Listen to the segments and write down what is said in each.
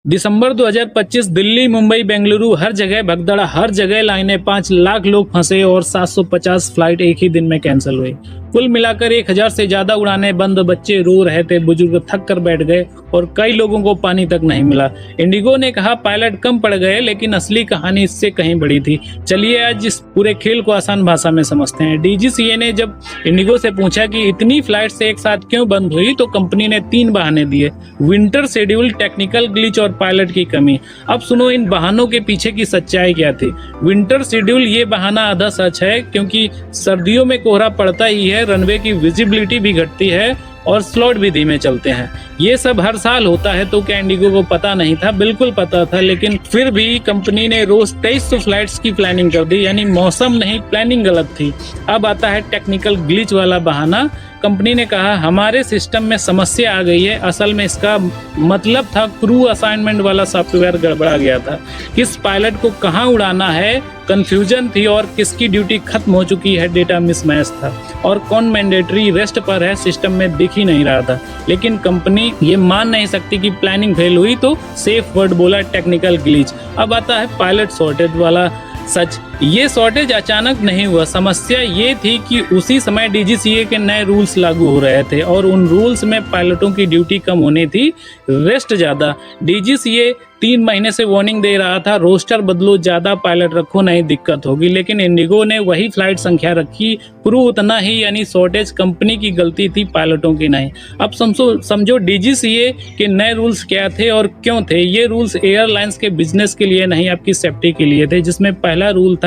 दिसंबर 2025 दिल्ली, मुंबई, बेंगलुरु हर जगह भगदड़, हर जगह लाइनें, 5 लाख लोग फंसे और 750 फ्लाइट एक ही दिन में कैंसिल हुई। कुल मिलाकर 1000 से ज्यादा उड़ानें बंद, बच्चे रो रहे थे, बुजुर्ग थक कर बैठ गए और कई लोगों को पानी तक नहीं मिला। इंडिगो ने कहा पायलट कम पड़ गए, लेकिन असली कहानी इससे कहीं बड़ी थी। चलिए आज इस पूरे खेल को आसान भाषा में समझते हैं। डीजीसीए ने जब इंडिगो से पूछा कि इतनी फ्लाइट्स एक साथ क्यों बंद हुई, तो कंपनी ने 3 बहाने दिए: विंटर शेड्यूल, टेक्निकल ग्लिच और पायलट की कमी। अब सुनो इन बहानों के पीछे की सच्चाई क्या थी। विंटर शेड्यूल, ये बहाना आधा सच है, क्योंकि सर्दियों में कोहरा पड़ता ही है, रनवे की विजिबिलिटी भी घटती है और स्लॉट भी धीमे चलते हैं। ये सब हर साल होता है। तो क्या इंडिगो को पता नहीं था? बिल्कुल पता था, लेकिन फिर भी कंपनी ने रोज 2300 फ्लाइट्स की प्लानिंग कर दी। यानी मौसम नहीं, प्लानिंग गलत थी। अब आता है टेक्निकल ग्लिच वाला बहाना। कंपनी ने कहा हमारे सिस्टम में समस्या आ गई है। असल में इसका मतलब था क्रू असाइनमेंट वाला सॉफ्टवेयर गड़बड़ा गया था। किस पायलट को कहाँ उड़ाना है कंफ्यूजन थी, और किसकी ड्यूटी खत्म हो चुकी है डेटा मिसमैच था, और कौन मैंडेटरी रेस्ट पर है सिस्टम में दिख ही नहीं रहा था। लेकिन कंपनी ये मान नहीं सकती कि प्लानिंग फेल हुई, तो सेफ वर्ड बोला, टेक्निकल ग्लिच। अब आता है पायलट शॉर्टेज वाला सच। ये शॉर्टेज अचानक नहीं हुआ। समस्या ये थी कि उसी समय डीजीसीए के नए रूल्स लागू हो रहे थे और उन रूल्स में पायलटों की ड्यूटी कम होनी थी, रेस्ट ज्यादा। डीजीसीए 3 महीने से वार्निंग दे रहा था, रोस्टर बदलो, ज्यादा पायलट रखो, नहीं दिक्कत होगी। लेकिन इंडिगो ने वही फ्लाइट संख्या रखी, क्रू उतना ही। यानी शॉर्टेज कंपनी की गलती थी, पायलटों की नहीं। अब समझो डीजीसीए के नए रूल्स क्या थे और क्यों थे। ये रूल्स एयरलाइंस के बिजनेस के लिए नहीं, आपकी सेफ्टी के लिए थे। जिसमें पहला रूल था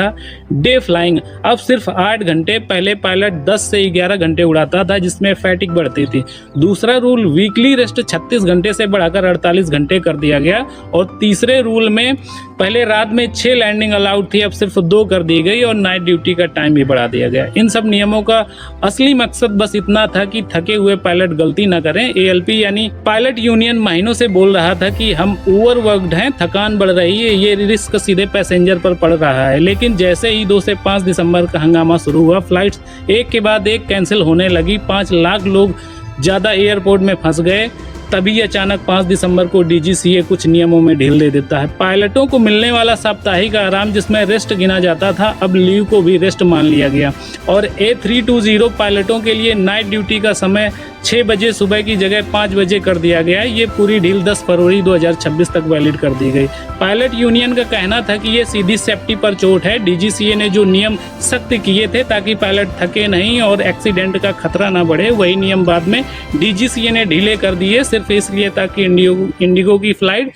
डे फ्लाइंग। अब सिर्फ 8 घंटे, पहले पायलट 10 से 11 घंटे उड़ाता था, जिसमें फैटिक बढ़ती थी। दूसरा रूल वीकली रेस्ट 36 घंटे से बढ़ाकर 48 घंटे कर दिया गया। और तीसरे रूल में पहले रात में 6 लैंडिंग अलाउड थी, अब सिर्फ 2 कर दी गई, और नाइट ड्यूटी का टाइम भी बढ़ा दिया गया। इन सब नियमों का असली मकसद बस इतना था कि थके हुए पायलट गलती न करें। एएलपी यानी पायलट यूनियन महीनों से बोल रहा था कि हम ओवरवर्क्ड हैं, थकान बढ़ रही है, ये रिस्क सीधे पैसेंजर पर पड़ रहा है। लेकिन जैसे ही 2 से 5 दिसंबर का हंगामा शुरू हुआ, फ्लाइट्स एक के बाद एक कैंसिल होने लगी, 5 लाख लोग ज्यादा एयरपोर्ट में फंस गए। तभी अचानक 5 दिसंबर को डीजीसीए कुछ नियमों में ढील दे देता है। पायलटों को मिलने वाला साप्ताहिक आराम, जिसमें रेस्ट गिना जाता था, अब लीव को भी रेस्ट मान लिया गया। और A320 पायलटों के लिए नाइट ड्यूटी का समय 6 बजे सुबह की जगह 5 बजे कर दिया गया। ये पूरी ढील 10 फरवरी 2026 तक वैलिड कर दी गई। पायलट यूनियन का कहना था कि ये सीधी सेफ्टी पर चोट है। डीजीसीए ने जो नियम सख्त किए थे ताकि पायलट थके नहीं और एक्सीडेंट का खतरा ना बढ़े, वही नियम बाद में डीजीसीए ने ढीले कर दिए, सिर्फ इसलिए ताकि इंडिगो की फ्लाइट